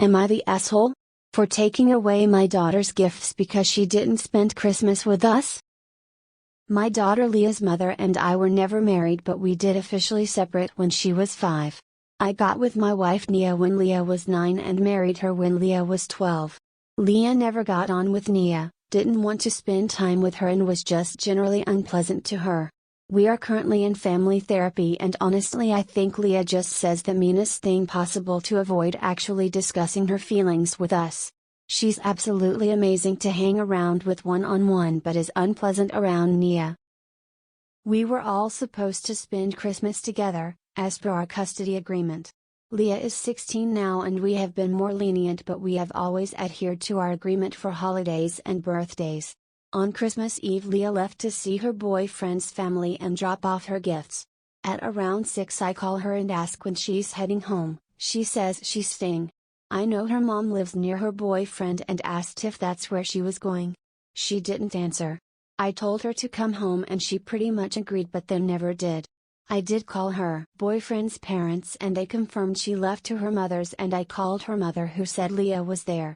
Am I the asshole? For taking away my daughter's gifts because she didn't spend Christmas with us? My daughter Leah's mother and I were never married, but we did officially separate when she was 5. I got with my wife Nia when Leah was 9 and married her when Leah was 12. Leah never got on with Nia, didn't want to spend time with her, and was just generally unpleasant to her. We are currently in family therapy, and honestly I think Leah just says the meanest thing possible to avoid actually discussing her feelings with us. She's absolutely amazing to hang around with one-on-one, but is unpleasant around Nia. We were all supposed to spend Christmas together, as per our custody agreement. Leah is 16 now and we have been more lenient, but we have always adhered to our agreement for holidays and birthdays. On Christmas Eve Leah left to see her boyfriend's family and drop off her gifts. At around 6 I call her and ask when she's heading home. She says she's staying. I know her mom lives near her boyfriend and asked if that's where she was going. She didn't answer. I told her to come home and she pretty much agreed, but then never did. I did call her boyfriend's parents and they confirmed she left to her mother's, and I called her mother who said Leah was there.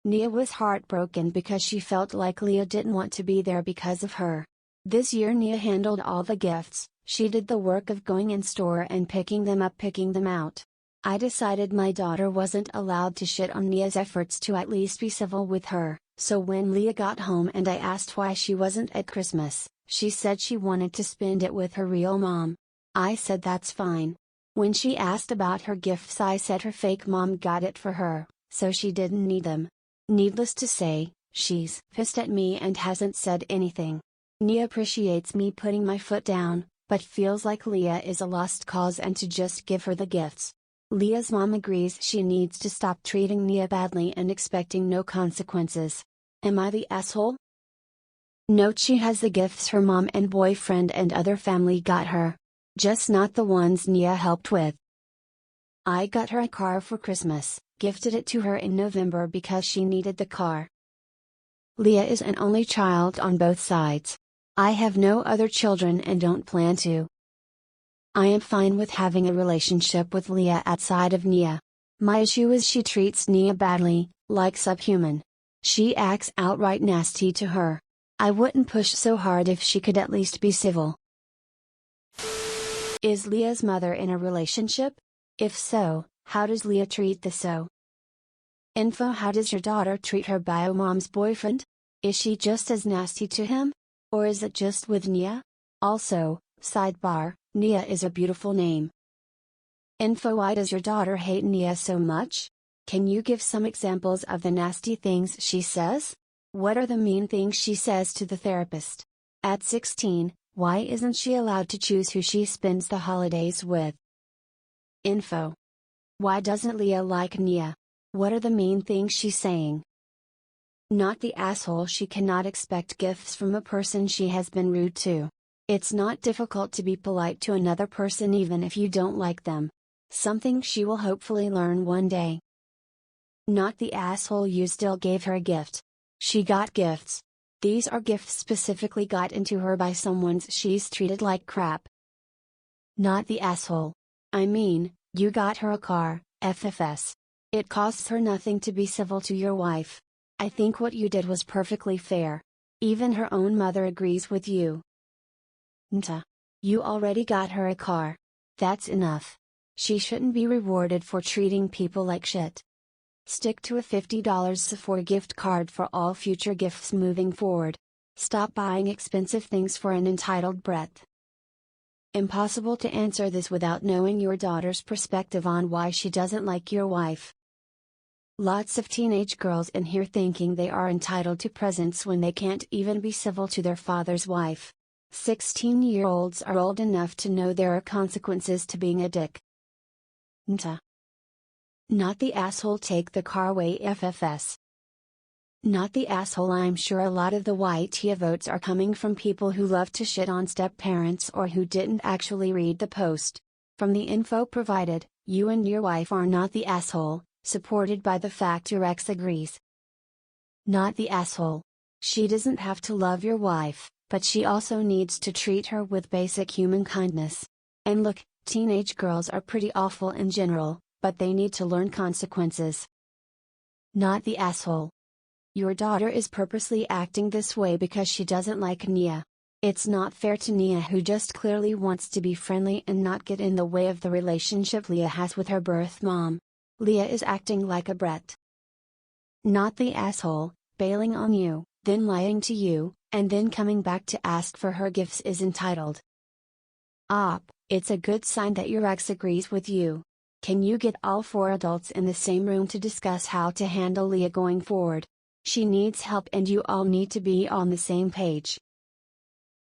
Nia was heartbroken because she felt like Leah didn't want to be there because of her. This year Nia handled all the gifts, she did the work of going in store and picking them up, picking them out. I decided my daughter wasn't allowed to shit on Nia's efforts to at least be civil with her, so when Leah got home and I asked why she wasn't at Christmas, she said she wanted to spend it with her real mom. I said that's fine. When she asked about her gifts I said her fake mom got it for her, so she didn't need them. Needless to say, she's pissed at me and hasn't said anything. Nia appreciates me putting my foot down, but feels like Leah is a lost cause and to just give her the gifts. Leah's mom agrees she needs to stop treating Nia badly and expecting no consequences. Am I the asshole? Note she has the gifts her mom and boyfriend and other family got her. Just not the ones Nia helped with. I got her a car for Christmas, gifted it to her in November because she needed the car. Leah is an only child on both sides. I have no other children and don't plan to. I am fine with having a relationship with Leah outside of Nia. My issue is she treats Nia badly, like subhuman. She acts outright nasty to her. I wouldn't push so hard if she could at least be civil. Is Leah's mother in a relationship? If so, how does Leah treat the so? Info: how does your daughter treat her bio mom's boyfriend? Is she just as nasty to him? Or is it just with Nia? Also, sidebar, Nia is a beautiful name. Info: why does your daughter hate Nia so much? Can you give some examples of the nasty things she says? What are the mean things she says to the therapist? At 16, why isn't she allowed to choose who she spends the holidays with? Info: why doesn't Leah like Nia? What are the mean things she's saying? Not the asshole: she cannot expect gifts from a person she has been rude to. It's not difficult to be polite to another person even if you don't like them. Something she will hopefully learn one day. Not the asshole: you still gave her a gift. She got gifts. These are gifts specifically got into her by someone's she's treated like crap. Not the asshole. I mean, you got her a car, FFS. It costs her nothing to be civil to your wife. I think what you did was perfectly fair. Even her own mother agrees with you. Nta. You already got her a car. That's enough. She shouldn't be rewarded for treating people like shit. Stick to a $50 Sephora gift card for all future gifts moving forward. Stop buying expensive things for an entitled brat. Impossible to answer this without knowing your daughter's perspective on why she doesn't like your wife. Lots of teenage girls in here thinking they are entitled to presents when they can't even be civil to their father's wife. 16-year-olds are old enough to know there are consequences to being a dick. Nta. Not the asshole: take the car away, FFS. Not the asshole: I'm sure a lot of the AITA votes are coming from people who love to shit on step-parents or who didn't actually read the post. From the info provided, you and your wife are not the asshole, supported by the fact your ex agrees. Not the asshole. She doesn't have to love your wife, but she also needs to treat her with basic human kindness. And look, teenage girls are pretty awful in general, but they need to learn consequences. Not the asshole. Your daughter is purposely acting this way because she doesn't like Nia. It's not fair to Nia, who just clearly wants to be friendly and not get in the way of the relationship Leah has with her birth mom. Leah is acting like a brat. Not the asshole, bailing on you, then lying to you, and then coming back to ask for her gifts is entitled. It's a good sign that your ex agrees with you. Can you get all 4 adults in the same room to discuss how to handle Leah going forward? She needs help and you all need to be on the same page.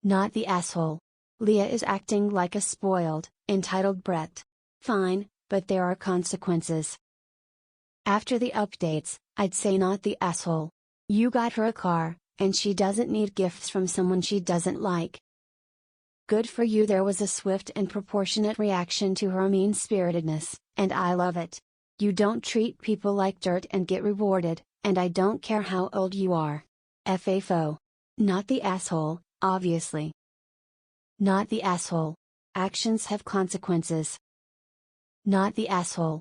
Not the asshole. Leah is acting like a spoiled, entitled brat. Fine, but there are consequences. After the updates, I'd say not the asshole. You got her a car, and she doesn't need gifts from someone she doesn't like. Good for you, there was a swift and proportionate reaction to her mean-spiritedness, and I love it. You don't treat people like dirt and get rewarded, and I don't care how old you are. FAFO. Not the asshole, obviously. Not the asshole. Actions have consequences. Not the asshole.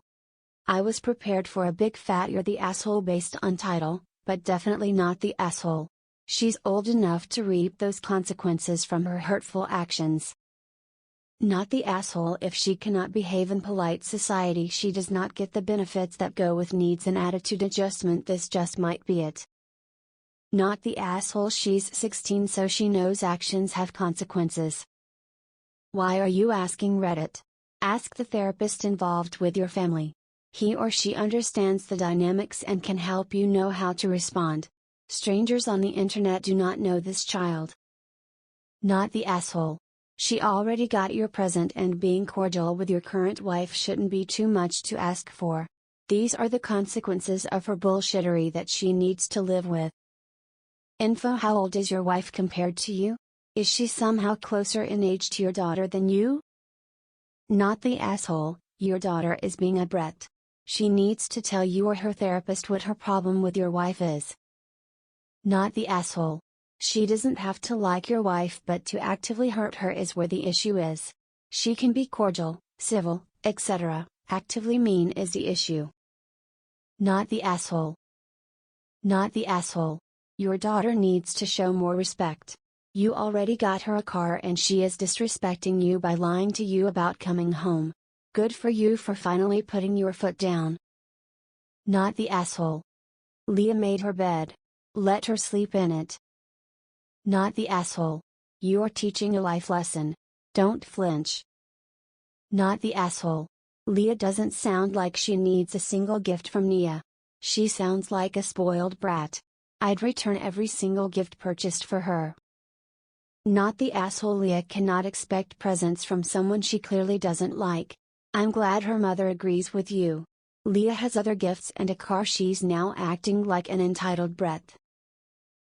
I was prepared for a big fat "you're the asshole" based on title, but definitely not the asshole. She's old enough to reap those consequences from her hurtful actions. Not the asshole. If she cannot behave in polite society, she does not get the benefits that go with needs and attitude adjustment. This just might be it. Not the asshole. She's 16, so she knows actions have consequences. Why are you asking Reddit? Ask the therapist involved with your family. He or she understands the dynamics and can help you know how to respond. Strangers on the internet do not know this child. Not the asshole. She already got your present, and being cordial with your current wife shouldn't be too much to ask for. These are the consequences of her bullshittery that she needs to live with. Info: how old is your wife compared to you? Is she somehow closer in age to your daughter than you? Not the asshole. Your daughter is being a brat. She needs to tell you or her therapist what her problem with your wife is. Not the asshole. She doesn't have to like your wife, but to actively hurt her is where the issue is. She can be cordial, civil, etc. Actively mean is the issue. Not the asshole. Not the asshole. Your daughter needs to show more respect. You already got her a car and she is disrespecting you by lying to you about coming home. Good for you for finally putting your foot down. Not the asshole. Leah made her bed. Let her sleep in it. Not the asshole. You're teaching a life lesson. Don't flinch. Not the asshole. Leah doesn't sound like she needs a single gift from Nia. She sounds like a spoiled brat. I'd return every single gift purchased for her. Not the asshole. Leah cannot expect presents from someone she clearly doesn't like. I'm glad her mother agrees with you. Leah has other gifts and a car. She's now acting like an entitled brat.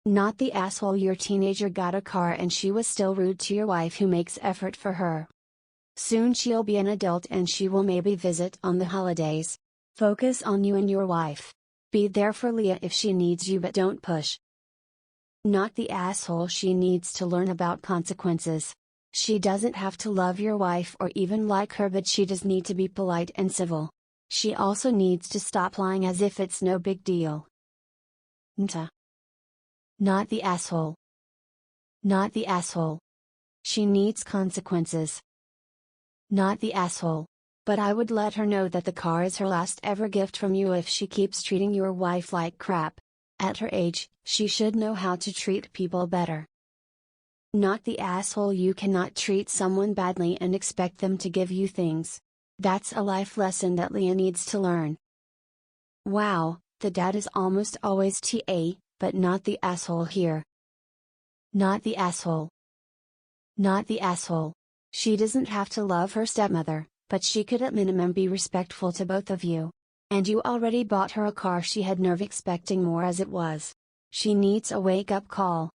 Not the asshole. Your teenager got a car and she was still rude to your wife, who makes effort for her. Soon she'll be an adult and she will maybe visit on the holidays. Focus on you and your wife. Be there for Leah if she needs you, but don't push. Not the asshole. She needs to learn about consequences. She doesn't have to love your wife or even like her, but she does need to be polite and civil. She also needs to stop lying as if it's no big deal. Nta. Not the asshole. Not the asshole. She needs consequences. Not the asshole. But I would let her know that the car is her last ever gift from you if she keeps treating your wife like crap. At her age, she should know how to treat people better. Not the asshole. You cannot treat someone badly and expect them to give you things. That's a life lesson that Leah needs to learn. Wow, the dad is almost always TA, but not the asshole here. Not the asshole. Not the asshole. She doesn't have to love her stepmother, but she could at minimum be respectful to both of you. And you already bought her a car. She had nerve expecting more as it was. She needs a wake-up call.